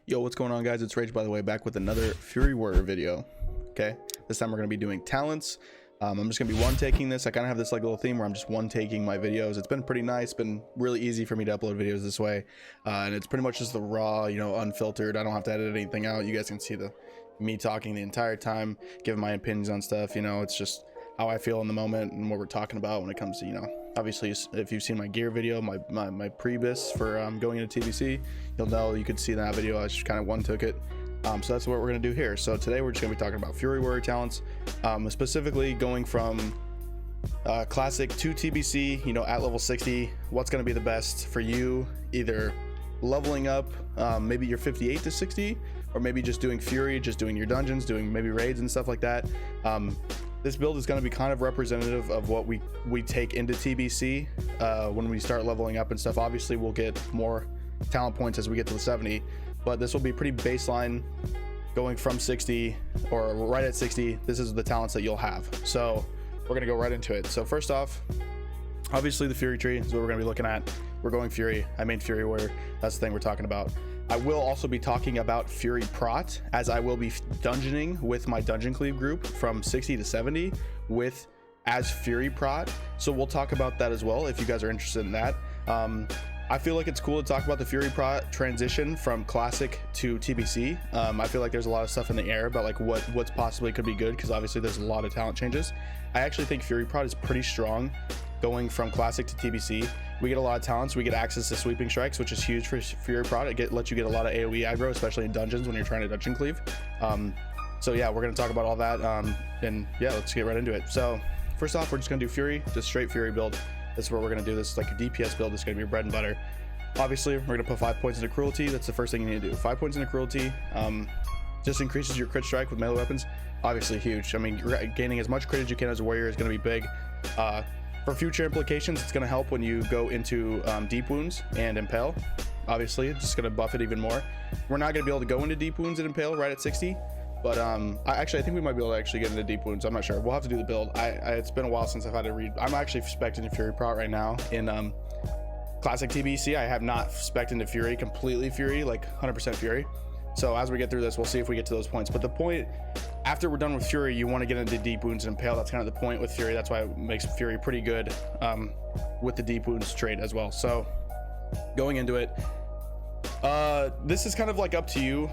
Yo, what's going on, guys? It's Rage, by the way, back with another Fury Warrior video. Okay, this time we're going to be doing talents. I'm just going to be one taking this. I kind of have this like little theme where I'm just one taking my videos. It's been pretty nice, been really easy for me to upload videos this way, and it's pretty much just the raw, you know, unfiltered. I don't have to edit anything out. You guys can see me talking the entire time, giving my opinions on stuff. You know, it's just how I feel in the moment and what we're talking about when it comes to, you know, obviously if you've seen my gear video, my pre-bis for going into TBC, you'll know, you could see that video. I just kind of one took it. So that's what we're going to do here. So today we're just going to be talking about Fury Warrior talents, specifically going from classic to TBC, you know, at level 60, what's going to be the best for you, either leveling up, maybe you're 58 to 60, or maybe just doing Fury, just doing your dungeons, doing maybe raids and stuff like that. This build is going to be kind of representative of what we take into TBC when we start leveling up and stuff. Obviously we'll get more talent points as we get to the 70, but this will be pretty baseline going from 60 or right at 60. This is the talents that you'll have, so we're going to go right into it. So first off, obviously the Fury tree is what we're going to be looking at. We're going Fury. I mean Fury Warrior, that's the thing we're talking about. I will also be talking about Fury-Prot, as I will be dungeoning with my dungeon cleave group from 60 to 70 with as Fury-Prot, so we'll talk about that as well if you guys are interested in that. I feel like it's cool to talk about the Fury-Prot transition from classic to TBC. I feel like there's a lot of stuff in the air about like what's possibly could be good, because obviously there's a lot of talent changes. I actually think Fury-Prot is pretty strong going from classic to TBC. We get a lot of talents. We get access to sweeping strikes, which is huge for Fury-Prot. It lets you get a lot of AoE aggro, especially in dungeons when you're trying to dungeon cleave. So yeah, we're going to talk about all that, and yeah, let's get right into it. So first off, we're just going to do Fury, just straight Fury build. This is what we're going to do. This is like a DPS build. This is going to be your bread and butter. Obviously, we're going to put 5 points into cruelty. That's the first thing you need to do. 5 points into cruelty just increases your crit strike with melee weapons. Obviously huge. I mean, gaining as much crit as you can as a warrior is going to be big. For future implications, it's going to help when you go into deep wounds and impale. Obviously, it's just going to buff it even more. We're not going to be able to go into deep wounds and impale right at 60, but I think we might be able to actually get into deep wounds. I'm not sure. We'll have to do the build. It's been a while since I've had to read. I'm actually spec'd into Fury-Prot right now in classic TBC. I have not spec'd into Fury, completely Fury, like 100% Fury. So as we get through this, we'll see if we get to those points. But the point, after we're done with Fury, you want to get into deep wounds and impale. That's kind of the point with Fury. That's why it makes Fury pretty good with the deep wounds trait as well. So going into it, this is kind of like up to you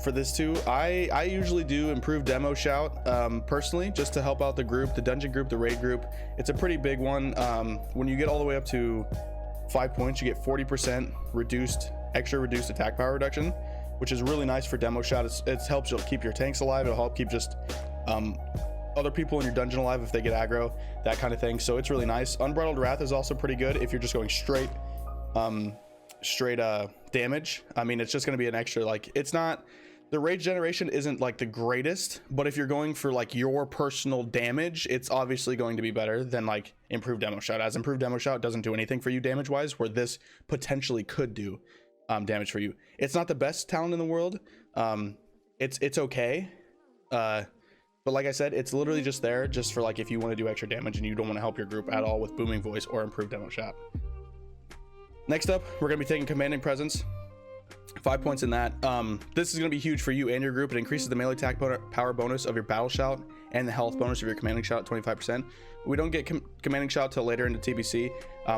for this too. I usually do improve demo shout personally, just to help out the group, the dungeon group, the raid group. It's a pretty big one. When you get all the way up to 5 points, you get 40% extra reduced attack power reduction, which is really nice for demo shot. It helps you keep your tanks alive. It'll help keep just other people in your dungeon alive if they get aggro, that kind of thing. So it's really nice. Unbridled Wrath is also pretty good if you're just going straight damage. I mean, it's just going to be an extra, like, it's not, the rage generation isn't like the greatest, but if you're going for like your personal damage, it's obviously going to be better than like improved demo shot, as improved demo shot doesn't do anything for you damage wise, where this potentially could do damage for you. It's not the best talent in the world. It's okay, but like I said, it's literally just there just for like if you want to do extra damage and you don't want to help your group at all with booming voice or improved demo shot. Next up, we're going to be taking commanding presence. 5 points in that. This is going to be huge for you and your group. It increases the melee attack power bonus of your battle shout and the health bonus of your commanding shout 25%. We don't get commanding shout till later into TBC,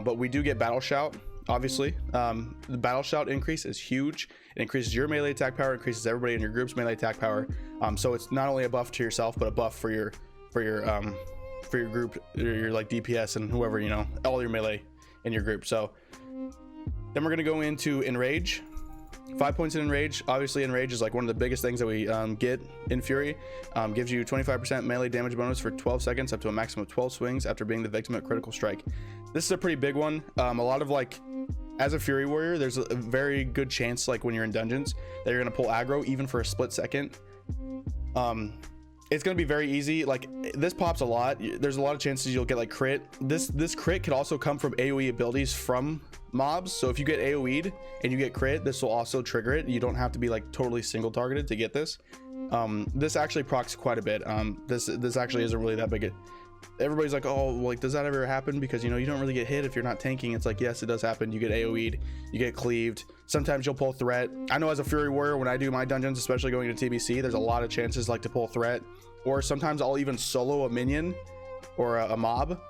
but we do get battle shout. Obviously, the battle shout increase is huge. It increases your melee attack power, increases everybody in your group's melee attack power. So it's not only a buff to yourself, but a buff for your group, your like DPS and whoever, you know, all your melee in your group. So then we're gonna go into enrage. 5 points in enrage. Obviously, enrage is like one of the biggest things that we get in Fury. Gives you 25% melee damage bonus for 12 seconds up to a maximum of 12 swings after being the victim of critical strike. This is a pretty big one. A lot of like, as a Fury Warrior, there's a very good chance, like when you're in dungeons, that you're gonna pull aggro even for a split second. It's gonna be very easy. Like, this pops a lot. There's a lot of chances you'll get like crit. This crit could also come from AoE abilities from mobs. So if you get AoE'd and you get crit, this will also trigger it. You don't have to be like totally single targeted to get this. This actually procs quite a bit. This actually isn't really that big. Everybody's like, oh, like, does that ever happen? Because, you know, you don't really get hit if you're not tanking. It's like, yes, it does happen. You get AoE'd, you get cleaved, Sometimes you'll pull threat. I know as a Fury Warrior, when I do my dungeons, especially going to TBC, there's a lot of chances like to pull threat, or sometimes I'll even solo a minion or a mob.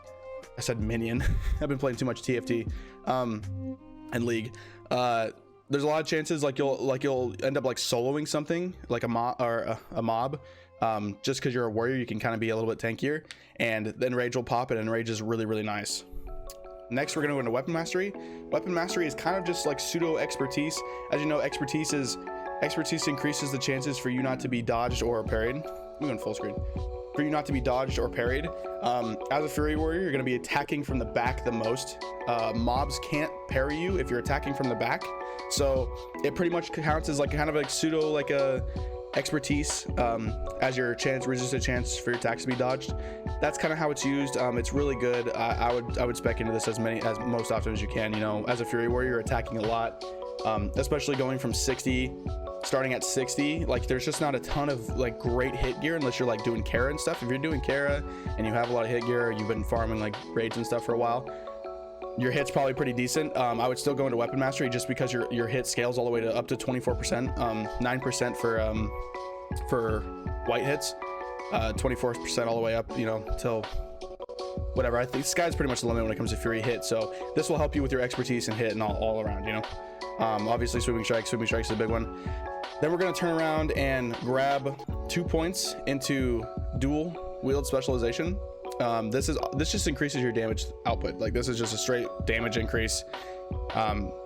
I said minion. I've been playing too much TFT and League. There's a lot of chances like you'll end up like soloing something like a mob or a mob. Just because you're a warrior, you can kind of be a little bit tankier, and then rage will pop, and enrage is really, really nice. Next, we're going to go into weapon mastery. Weapon mastery is kind of just like pseudo expertise. As you know, expertise increases the chances for you not to be dodged or parried. I'm going full screen. For you not to be dodged or parried. As a Fury Warrior, you're going to be attacking from the back the most. Mobs can't parry you if you're attacking from the back, so it pretty much counts as like kind of like pseudo like a expertise as your resisted chance for your attacks to be dodged. That's kind of how it's used. It's really good. I would spec into this as most often as you can. You know, as a Fury Warrior, you're attacking a lot, especially going from 60, starting at 60. Like there's just not a ton of like great hit gear unless you're like doing Kara and stuff. If you're doing Kara and you have a lot of hit gear, or you've been farming like raids and stuff for a while, your hit's probably pretty decent. I would still go into weapon mastery just because your hit scales all the way to up to 24%, 9% for white hits, 24% all the way up, you know, till whatever. I think sky's pretty much the limit when it comes to Fury hit, so this will help you with your expertise and hit and all around, you know. Obviously sweeping strikes is a big one. Then we're going to turn around and grab 2 points into dual wield specialization. This just increases your damage output. Like this is just a straight damage increase.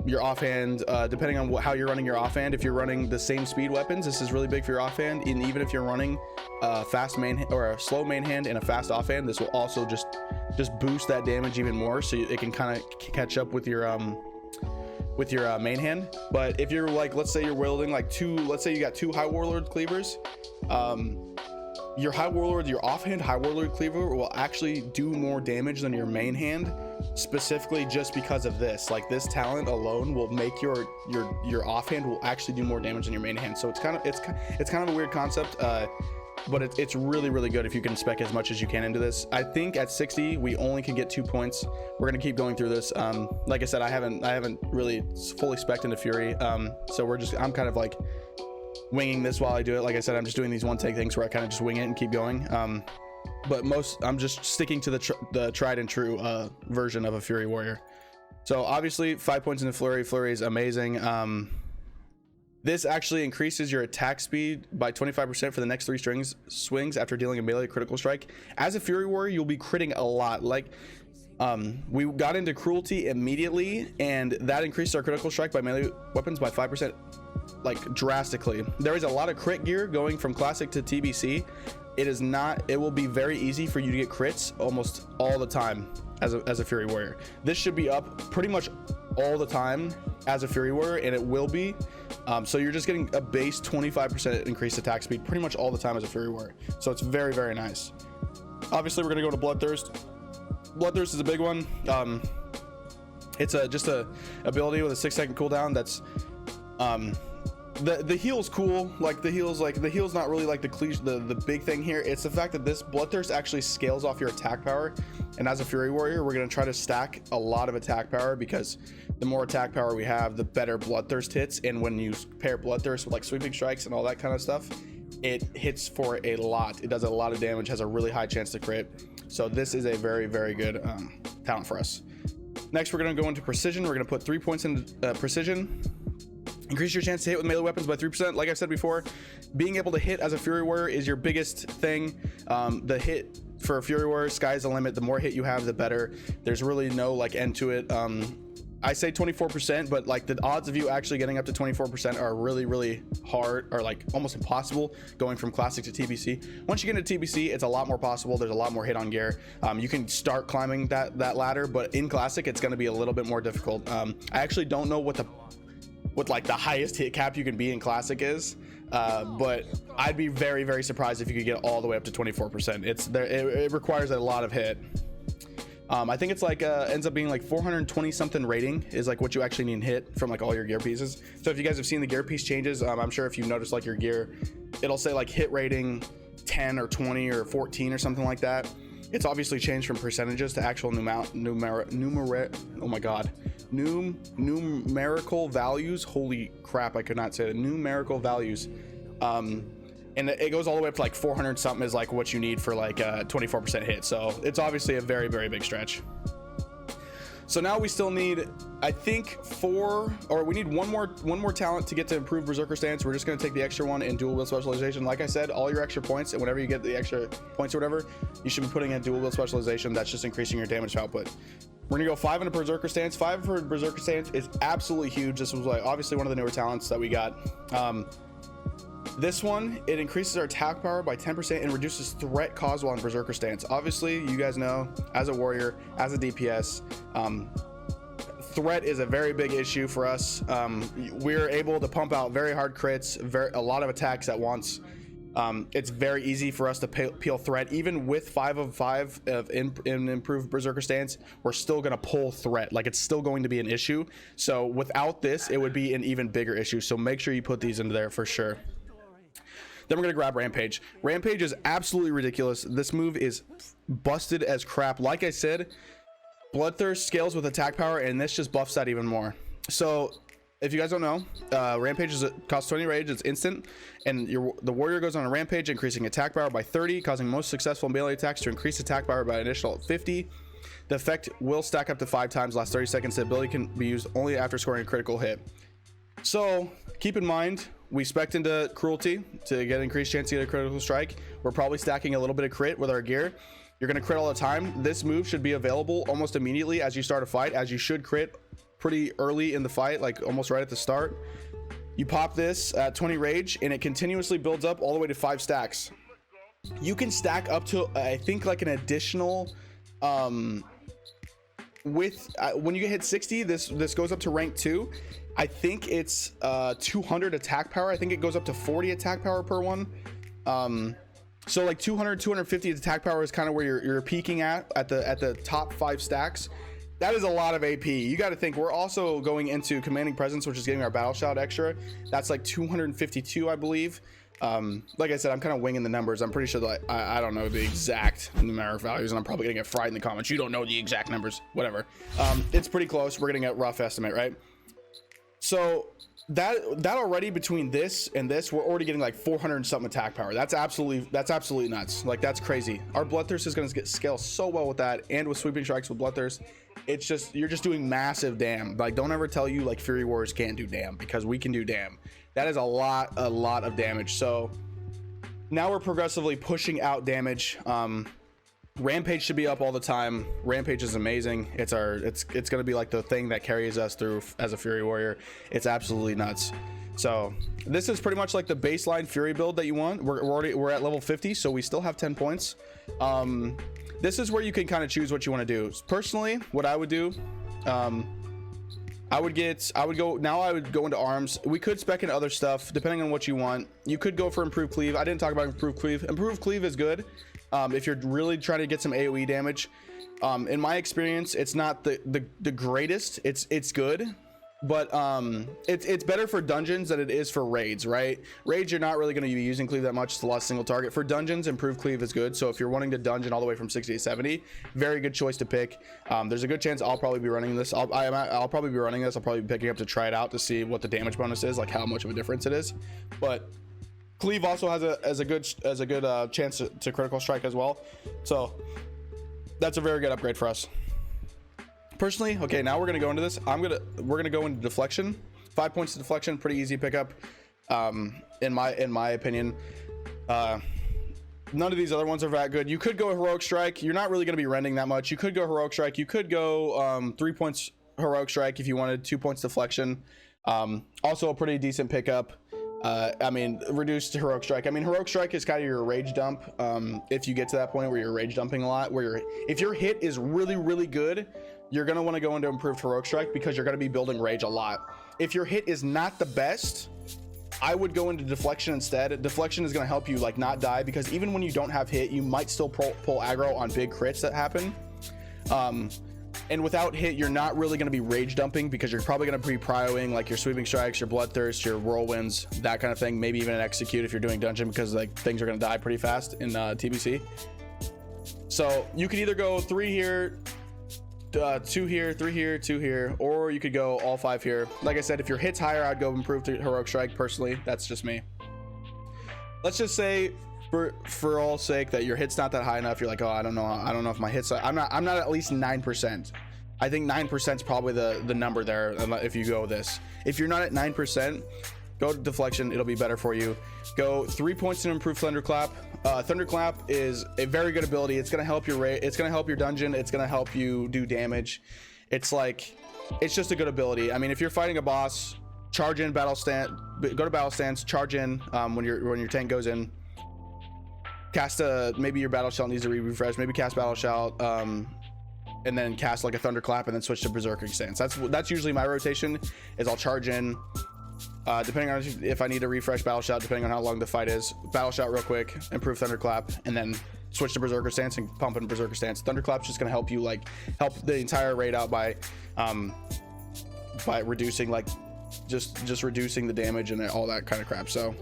Your offhand, depending on how you're running your offhand, if you're running the same speed weapons, this is really big for your offhand. And even if you're running a fast main or a slow main hand and a fast offhand, this will also just boost that damage even more, so it can kind of catch up with your main hand. But if you're like, let's say you're wielding like let's say you got 2 high warlord cleavers, your offhand high warlord cleaver will actually do more damage than your main hand, specifically just because of this. Like this talent alone will make your offhand will actually do more damage than your main hand. So it's kind of a weird concept, but it's really, really good if you can spec as much as you can into this. I think at 60 we only can get 2 points. We're gonna keep going through this. Like I said, I haven't really fully spec'd into Fury, so I'm kind of like winging this while I do it. Like I said, I'm just doing these one take things where I kind of just wing it and keep going. But I'm just sticking to the tried and true version of a Fury Warrior. So obviously 5 points into Flurry. Flurry is amazing. This actually increases your attack speed by 25% for the next 3 swings after dealing a melee critical strike. As a Fury Warrior, you'll be critting a lot. Like we got into cruelty immediately, and that increased our critical strike by melee weapons by 5%, like drastically. There is a lot of crit gear going from classic to TBC. It will be very easy for you to get crits almost all the time as a Fury Warrior. This should be up pretty much all the time as a Fury Warrior, and it will be. So you're just getting a base 25% increased attack speed pretty much all the time as a Fury Warrior. So it's very, very nice. Obviously, we're gonna go to bloodthirst. Bloodthirst is a big one. It's just a ability with a 6-second cooldown. That's the heal's cool. Like the heal's not really like the big thing here. It's the fact that this bloodthirst actually scales off your attack power, and as a Fury Warrior, we're going to try to stack a lot of attack power, because the more attack power we have, the better bloodthirst hits. And when you pair bloodthirst with like sweeping strikes and all that kind of stuff, it hits for a lot. It does a lot of damage, has a really high chance to crit. So this is a very, very good talent for us. Next, we're going to go into precision. We're going to put 3 points in precision. Increase your chance to hit with melee weapons by 3%. Like I said before, being able to hit as a Fury Warrior is your biggest thing. The hit for a Fury Warrior, sky's the limit. The more hit you have, the better. There's really no like end to it. I say 24%, but like the odds of you actually getting up to 24% are really, really hard, or like almost impossible going from classic to TBC. Once you get into TBC, it's a lot more possible. There's a lot more hit on gear. You can start climbing that ladder, but in classic, it's going to be a little bit more difficult. I actually don't know what like the highest hit cap you can be in classic is, but I'd be very, very surprised if you could get all the way up to 24%. It requires a lot of hit. I think it's like ends up being like 420 something rating is like what you actually need to hit from like all your gear pieces. So if you guys have seen the gear piece changes, I'm sure if you've noticed like your gear, it'll say like hit rating 10 or 20 or 14 or something like that. It's obviously changed from percentages to actual numerical values. Holy crap, I could not say the numerical values. And it goes all the way up to like 400 something is like what you need for like a 24% hit. So it's obviously a very, very big stretch. So now we still need, I think, we need one more talent to get to improve Berserker stance. We're just going to take the extra one in dual wield specialization. Like I said, all your extra points, and whenever you get the extra points or whatever, you should be putting in dual wield specialization. That's just increasing your damage output. We're gonna go 5 in a Berserker stance. 5 for Berserker stance is absolutely huge. This was like obviously one of the newer talents that we got. This one, it increases our attack power by 10% and reduces threat caused while in Berserker stance. Obviously, you guys know, as a warrior, as a DPS, threat is a very big issue for us. We're able to pump out very hard crits, a lot of attacks at once. It's very easy for us to peel threat. Even with 5 of 5 in improved Berserker stance, we're still going to pull threat. Like, it's still going to be an issue. So without this, it would be an even bigger issue. So make sure you put these into there for sure. Then we're going to grab Rampage. Rampage is absolutely ridiculous. This move is busted as crap. Like I said, Bloodthirst scales with attack power, and this just buffs that even more. So if you guys don't know, Rampage costs 20 rage. It's instant, and the warrior goes on a rampage, increasing attack power by 30, causing most successful melee attacks to increase attack power by an additional 50. The effect will stack up to 5 times, last 30 seconds. The ability can be used only after scoring a critical hit. So keep in mind, we spec'd into cruelty to get increased chance to get a critical strike. We're probably stacking a little bit of crit with our gear. You're going to crit all the time. This move should be available almost immediately as you start a fight, as you should crit pretty early in the fight, like almost right at the start. You pop this at 20 rage and it continuously builds up all the way to 5 stacks. You can stack up to I think like an additional when you hit 60, this goes up to rank 2. I think it's 200 attack power. I think it goes up to 40 attack power per one. So like 200 250 attack power is kind of where you're peaking at the top 5 stacks. That is a lot of AP. You got to think we're also going into commanding presence, which is getting our battle shout extra. That's like 252, I believe. Like I said, I'm kind of winging the numbers. I'm pretty sure that I don't know the exact numeric values, and I'm probably gonna get fried in the comments. You don't know the exact numbers, whatever. It's pretty close. We're getting a rough estimate, right? So that already, between this and this, we're already getting like 400 and something attack power. That's absolutely nuts. Like, that's crazy. Our Bloodthirst is going to scale so well with that, and with sweeping strikes with Bloodthirst. It's just, you're just doing massive damn. Like, don't ever tell you like Fury Warriors can't do damn, because we can do damn. That is a lot of damage. So now we're progressively pushing out damage. Rampage should be up all the time. Rampage is amazing. It's gonna be like the thing that carries us through as a Fury Warrior. It's absolutely nuts. So this is pretty much like the baseline Fury build that you want. We're at level 50, so we still have 10 points. This is where you can kind of choose what you want to do. Personally, what I would do, I would go into arms. We could spec in other stuff depending on what you want. You could go for improved cleave. I didn't talk about improved cleave. Improved cleave is good if you're really trying to get some AoE damage. In my experience, it's not the greatest. It's good, but it's better for dungeons than it is for raids, right? Raids, you're not really going to be using cleave that much. It's a lot of single target. For dungeons, improved cleave is good. So if you're wanting to dungeon all the way from 60 to 70, very good choice to pick. There's a good chance I'll probably be running this. I'll probably be running this. I'll probably be picking up to try it out to see what the damage bonus is, like how much of a difference it is. But cleave also has a good chance to critical strike as well. So that's a very good upgrade for us. Personally, okay, now we're gonna go into this. We're gonna go into deflection. 5 points to deflection, pretty easy pickup, in my opinion. None of these other ones are that good. You could go heroic strike. You're not really gonna be rending that much. You could go heroic strike. You could go 3 points heroic strike if you wanted. 2 points deflection. Also a pretty decent pickup. I mean, reduced heroic strike. I mean, heroic strike is kind of your rage dump. If you get to that point where you're rage dumping a lot, if your hit is really good, you're going to want to go into improved heroic strike, because you're going to be building rage a lot. If your hit is not the best, I would go into deflection instead. Deflection is going to help you like not die, because even when you don't have hit, you might still pull aggro on big crits that happen. And without hit, you're not really going to be rage dumping, because you're probably going to be prioing like your sweeping strikes, your bloodthirst, your whirlwinds, that kind of thing. Maybe even an execute if you're doing dungeon, because like things are going to die pretty fast in TBC. So you could either go 3 here, 2 here, 3 here, 2 here, or you could go all 5 here. Like I said, if your hit's higher, I'd go improved heroic strike personally. That's just me. Let's just say for all sake that your hit's not that high enough. You're like, oh, I don't know if my hits, I'm not at least 9%. I think 9% is probably the number there. If you go this, if you're not at 9%, go to deflection. It'll be better for you. Go 3 points to improve thunderclap. Thunderclap is a very good ability. It's gonna help your rate. It's gonna help your dungeon. It's gonna help you do damage. It's just a good ability. I mean, if you're fighting a boss, charge in battle stand. Go to battle stance. Charge in when your tank goes in. Cast maybe your battle shout needs to refresh. Maybe cast battle shout. And then cast like a thunderclap and then switch to berserker stance. That's usually my rotation. Is I'll charge in. Depending on if I need to refresh battle shout, depending on how long the fight is, battle shout real quick, improve thunderclap, and then switch to berserker stance and pump in berserker stance. Thunderclap's just gonna help you help the entire raid out by reducing just reducing the damage and all that kind of crap. So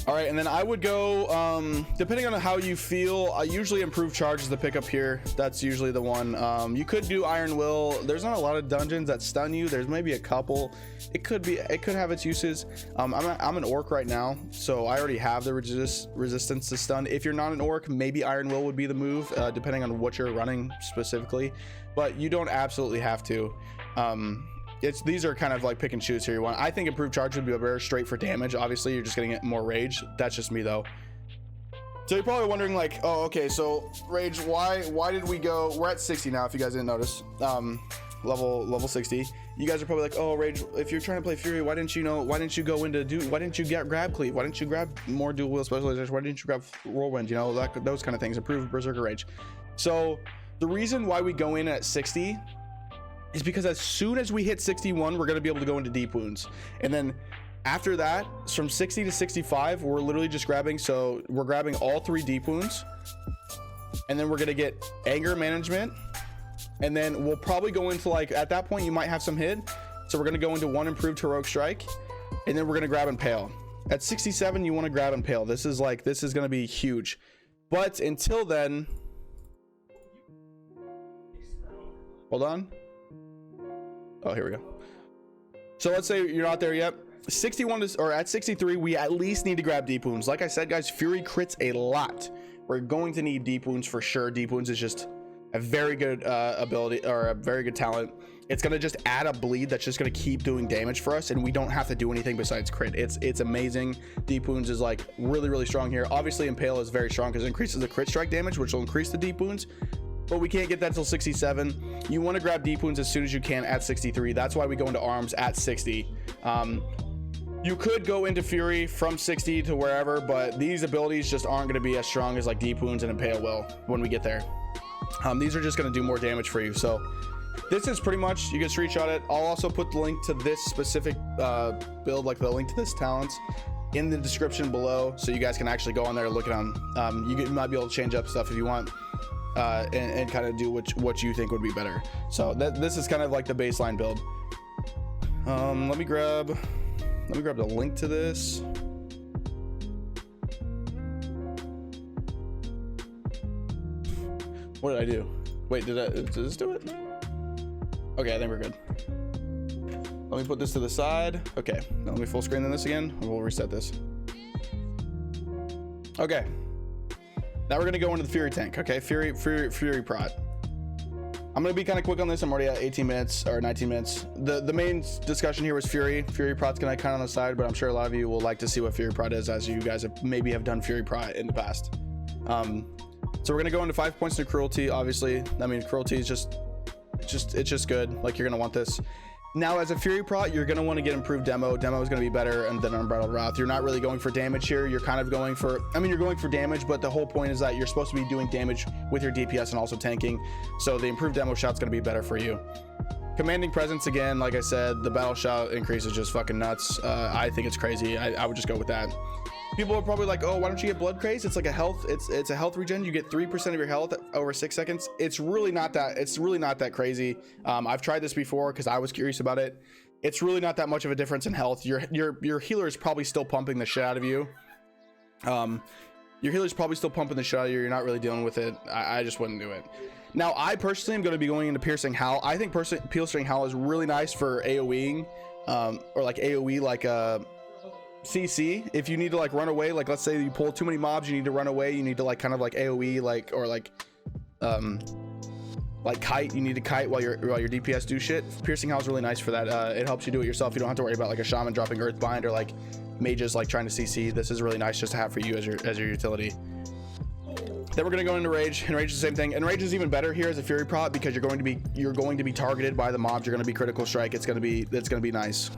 all right, and then I would go depending on how you feel. I usually improve charge is the pickup here. That's usually the one. You could do Iron Will. There's not a lot of dungeons that stun you. There's maybe a couple. It could have its uses. I'm an orc right now, so I already have the resistance to stun. If you're not an orc, maybe Iron Will would be the move, depending on what you're running specifically, but you don't absolutely have to. These are kind of like pick and choose here. I think improved charge would be better straight for damage. Obviously you're just getting more rage. That's just me though. So you're probably wondering like, oh, okay, so rage, why did we go, we're at 60 now if you guys didn't notice, level 60. You guys are probably like, oh, rage, if you're trying to play Fury, why didn't you go into why didn't you get grab cleave, why didn't you grab more dual wheel specialization, why didn't you grab whirlwind, you know, those kind of things, improve berserker rage. So the reason why we go in at 60 is because as soon as we hit 61, we're going to be able to go into deep wounds. And then after that, from 60 to 65, we're literally just grabbing. So we're grabbing all 3 deep wounds. And then we're going to get anger management. And then we'll probably go into at that point, you might have some hit. So we're going to go into 1 improved heroic strike. And then we're going to grab Impale. At 67, you want to grab Impale. This is going to be huge. But until then, hold on. Oh, here we go. So let's say you're not there yet. 61 or at 63, we at least need to grab deep wounds. Like I said, guys, Fury crits a lot. We're going to need deep wounds for sure. Deep wounds is just a very good ability, or a very good talent. It's gonna just add a bleed that's just gonna keep doing damage for us, and we don't have to do anything besides crit. It's amazing. Deep wounds is really strong here. Obviously Impale is very strong because it increases the crit strike damage, which will increase the deep wounds. But we can't get that till 67. You want to grab deep wounds as soon as you can at 63. That's why we go into arms at 60. You could go into Fury from 60 to wherever, but these abilities just aren't going to be as strong as deep wounds and Impale will when we get there. These are just going to do more damage for you. So this is pretty much, you can screenshot it. I'll also put the link to this specific build, the link to this talent, in the description below, so you guys can actually go on there and look at them. You might be able to change up stuff if you want. And kind of do what you think would be better. So this is kind of the baseline build. Let me grab the link to this. What did I do? Wait, did this do it? Okay, I think we're good. Let me put this to the side. Okay, now let me full screen this again, and we'll reset this. Okay. Now we're gonna go into the Fury tank. Okay, Fury-Prot. I'm gonna be kind of quick on this. I'm already at 18 minutes or 19 minutes. The main discussion here was Fury-Prot's gonna kind of on the side, but I'm sure a lot of you will like to see what Fury-Prot is, as you guys maybe have done Fury-Prot in the past. So we're gonna go into 5 points to cruelty. Obviously, I mean, cruelty is it's just good. You're gonna want this. Now, as a Fury-Prot, you're going to want to get improved demo. Demo is going to be better than Unbridled Wrath. You're not really going for damage here. You're kind of going for, you're going for damage, but the whole point is that you're supposed to be doing damage with your DPS and also tanking. So the improved demo shot's going to be better for you. Commanding Presence, again, like I said, the battle shout increase is just fucking nuts. I think it's crazy. I would just go with that. People are probably like, oh, why don't you get Blood Craze? It's like a health, it's a health regen. You get 3% of your health over 6 seconds. It's really not that crazy. I've tried this before because I was curious about it. It's really not that much of a difference in health. Your healer is probably still pumping the shit out of you. Your healer's probably still pumping the shit out of you. You're not really dealing with it. I just wouldn't do it. Now, I personally am going to be going into Piercing Howl. I think Piercing Howl is really nice for AoEing, or like AoE, like CC. If you need to like run away, like let's say you pull too many mobs, you need to run away. You need to like kind of like AoE, like, or like kite. You need to kite while your DPS do shit. Piercing Howl is really nice for that. It helps you do it yourself. You don't have to worry about like a shaman dropping Earthbind or like mages like trying to CC. This is really nice just to have for you as your utility. Then we're going to go into Rage, and Rage is the same thing. And Rage is even better here as a Fury-Prot because you're going to be targeted by the mobs. You're going to be critical strike. It's going to be nice.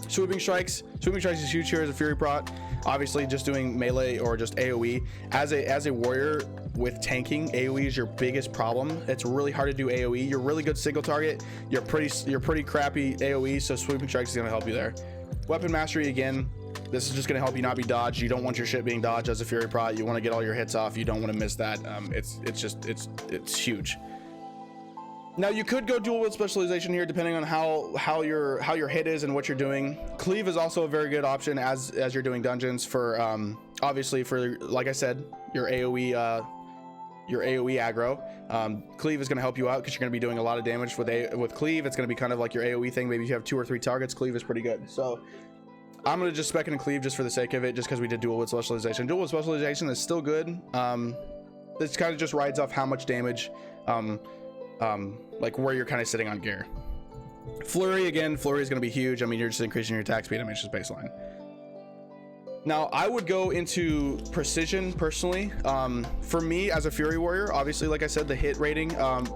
Sweeping strikes is huge here as a Fury-Prot. Obviously, just doing melee or just AoE as a warrior with tanking, AoE is your biggest problem. It's really hard to do AoE. You're really good single target. You're pretty crappy AoE. So sweeping strikes is going to help you there. Weapon mastery again. This is just going to help you not be dodged. You don't want your shit being dodged as a Fury-Prot. You want to get all your hits off. You don't want to miss that. It's huge. Now you could go dual wield specialization here depending on how your hit is and what you're doing. Cleave is also a very good option as you're doing dungeons for obviously for, like I said, your AoE aggro. Cleave is going to help you out because you're going to be doing a lot of damage with Cleave. It's going to be kind of like your AoE thing. Maybe if you have 2 or 3 targets, Cleave is pretty good. So I'm going to just spec in Cleave just for the sake of it, just because we did dual wield specialization. Dual wield specialization is still good. This kind of just rides off how much damage, like where you're kind of sitting on gear. Flurry, again, Flurry is going to be huge. I mean, you're just increasing your attack speed. I mean, it's just baseline. Now, I would go into precision personally. For me as a Fury warrior, obviously, like I said, the hit rating.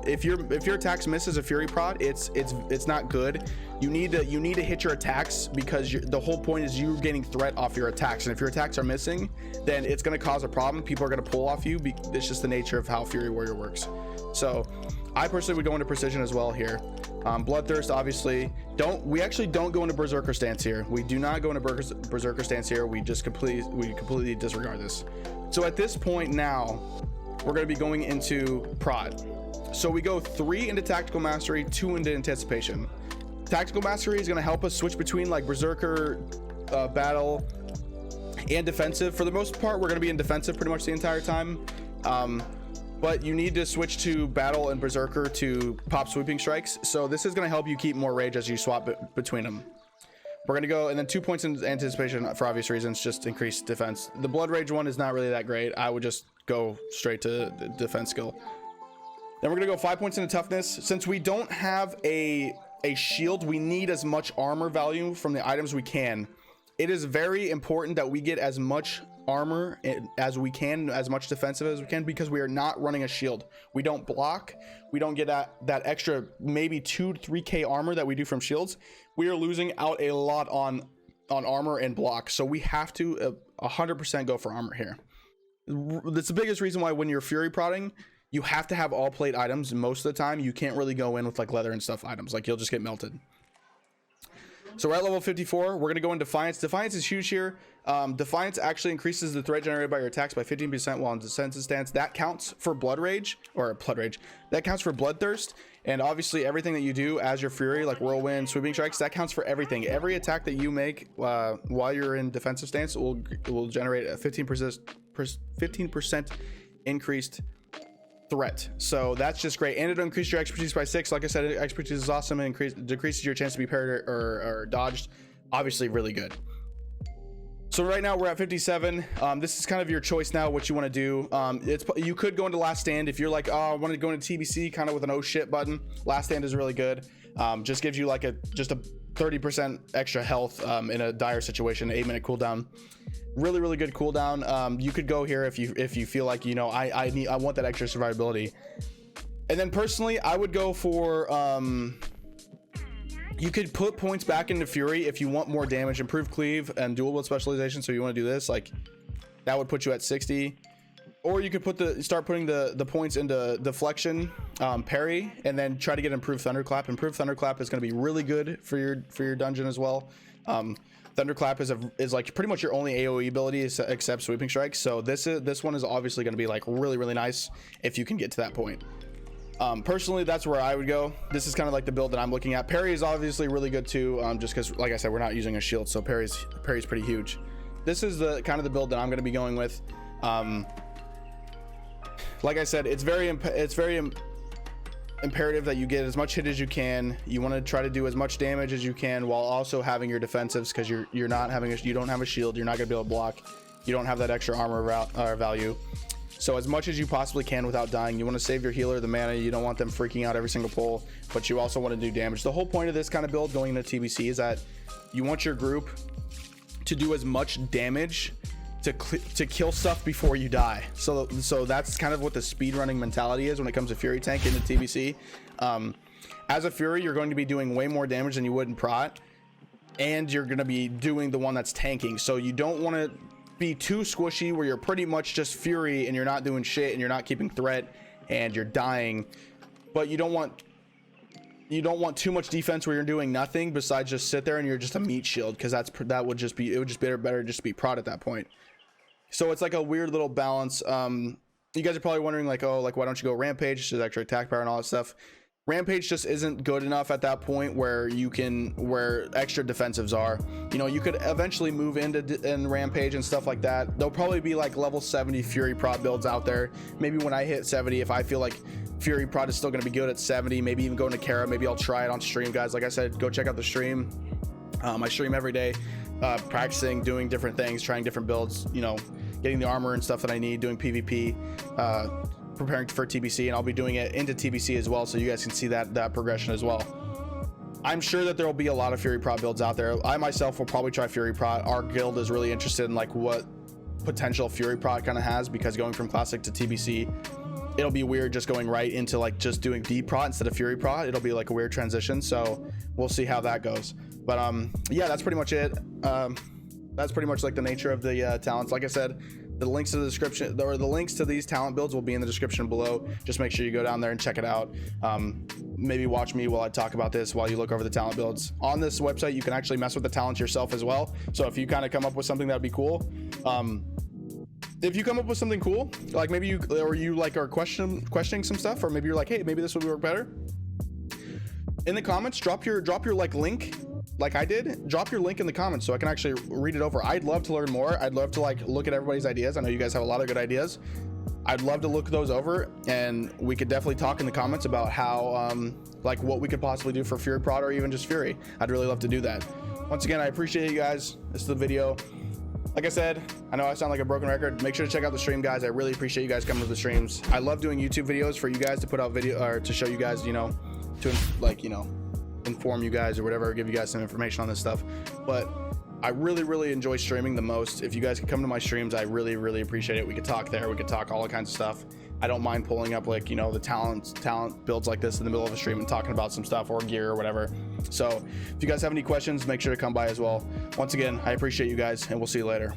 If your attacks miss as a Fury-Prot, it's not good. You need to hit your attacks because the whole point is you gaining threat off your attacks. And if your attacks are missing, then it's going to cause a problem. People are going to pull off you. It's just the nature of how Fury warrior works. So I personally would go into precision as well here. Bloodthirst, obviously, we actually don't go into Berserker stance here. We do not go into Berserker stance here. We completely disregard this. So at this point now, we're going to be going into Prot. So we go 3 into Tactical Mastery, 2 into Anticipation. Tactical Mastery is going to help us switch between like Berserker, battle, and defensive. For the most part, we're going to be in defensive pretty much the entire time. But you need to switch to battle and Berserker to pop sweeping strikes. So this is going to help you keep more rage as you swap between them. We're going to go, and then 2 points in anticipation for obvious reasons, just increase defense. The blood rage one is not really that great. I would just go straight to the defense skill. Then we're going to go 5 points into toughness. Since we don't have a shield, we need as much armor value from the items we can. It is very important that we get as much armor as we can, as much defensive as we can, because we are not running a shield. We don't block. We don't get that extra maybe 2 to 3k armor that we do from shields. We are losing out a lot on armor and block. So we have to 100% go for armor here. That's the biggest reason why when you're Fury-Protting, you have to have all plate items. Most of the time you can't really go in with like leather and stuff items, like you'll just get melted. So we're at level 54. We're going to go in Defiance. Defiance is huge here. Defiance actually increases the threat generated by your attacks by 15% while in defensive stance. That counts for Blood Rage, or Blood Rage. That counts for Bloodthirst. And obviously everything that you do as your Fury, like Whirlwind, Sweeping Strikes, that counts for everything. Every attack that you make while you're in defensive stance will generate a 15% increased threat. So that's just great. And it'll increase your expertise by 6. Like I said, expertise is awesome and decreases your chance to be parried or dodged. Obviously really good. So right now we're at 57. This is kind of your choice now what you want to do. You could go into Last Stand if you're like, oh, I want to go into TBC kind of with an oh shit button. Last Stand is really good. Just gives you like just a 30% extra health in a dire situation, 8-minute cooldown. Really good cooldown. You could go here if you feel like, you know, I want that extra survivability. And then personally I would go for you could put points back into Fury if you want more damage, improve cleave and dual wield specialization. So you want to do this, like that would put you at 60. Or you could start putting the points into deflection, parry, and then try to get improved thunderclap. Improved thunderclap is going to be really good for your dungeon as well. Thunderclap is like pretty much your only AoE ability except sweeping strikes. So this one is obviously going to be like really nice if you can get to that point. Personally, that's where I would go. This is kind of like the build that I'm looking at. Parry is obviously really good too, just because, like I said, we're not using a shield, so parry's pretty huge. This is the kind of the build that I'm going to be going with. Like I said, it's very imperative that you get as much hit as you can. You want to try to do as much damage as you can while also having your defensives, because you don't have a shield, you're not gonna be able to block, you don't have that extra armor value. So as much as you possibly can without dying. You want to save your healer the mana, you don't want them freaking out every single pull, but you also want to do damage. The whole point of this kind of build going into TBC is that you want your group to do as much damage to kill stuff before you die. So that's kind of what the speedrunning mentality is when it comes to Fury tank into TBC. As a Fury, you're going to be doing way more damage than you would in Prot, and you're going to be doing the one that's tanking. So you don't want to be too squishy where you're pretty much just Fury and you're not doing shit and you're not keeping threat and you're dying, but you don't want too much defense where you're doing nothing besides just sit there and you're just a meat shield, because it would just be better just to be Prot at that point. So it's like a weird little balance. You guys are probably wondering like, oh, like why don't you go rampage, there's extra attack power and all that stuff. Rampage just isn't good enough at that point where extra defensives are. You know, you could eventually move into rampage and stuff like that. There'll probably be like level 70 Fury-Prot builds out there. Maybe when I hit 70, if I feel like Fury-Prot is still going to be good at 70, maybe even going to Kara, maybe I'll try it on stream, guys. Like I said, go check out the stream. I stream every day, practicing, doing different things, trying different builds, you know, getting the armor and stuff that I need, doing PvP, preparing for TBC, and I'll be doing it into TBC as well, so you guys can see that progression as well. I'm sure that there will be a lot of Fury-Prot builds out there. I myself will probably try Fury-Prot. Our guild is really interested in like what potential Fury-Prot kind of has, because going from classic to TBC, it'll be weird just going right into like just doing D-Prot instead of Fury-Prot. It'll be like a weird transition, so we'll see how that goes. But yeah, that's pretty much it. That's pretty much like the nature of the talents. Like I said, the links to the description, or the links to these talent builds will be in the description below. Just make sure you go down there and check it out. Maybe watch me while I talk about this, while you look over the talent builds. On this website, you can actually mess with the talents yourself as well. So if you kind of come up with something that'd be cool, if you come up with something cool, like maybe you are questioning some stuff, or maybe you're like, hey, maybe this would work better, in the comments, drop your like link, like I did. Drop your link in the comments so I can actually read it over. I'd love to learn more. I'd love to like look at everybody's ideas. I know you guys have a lot of good ideas. I'd love to look those over, and we could definitely talk in the comments about how like what we could possibly do for Fury-Prot, or even just Fury. I'd really love to do that. Once again, I appreciate you guys. This is the video. Like I said, I know I sound like a broken record. Make sure to check out the stream, guys. I really appreciate you guys coming to the streams. I love doing YouTube videos for you guys, to put out video, or to show you guys, you know, to like, you know, inform you guys or whatever, give you guys some information on this stuff. But I really enjoy streaming the most. If you guys could come to my streams, I really appreciate it. We could talk there, we could talk all kinds of stuff. I don't mind pulling up like, you know, the talent builds like this in the middle of a stream and talking about some stuff, or gear or whatever. So if you guys have any questions, make sure to come by as well. Once again, I appreciate you guys, and we'll see you later.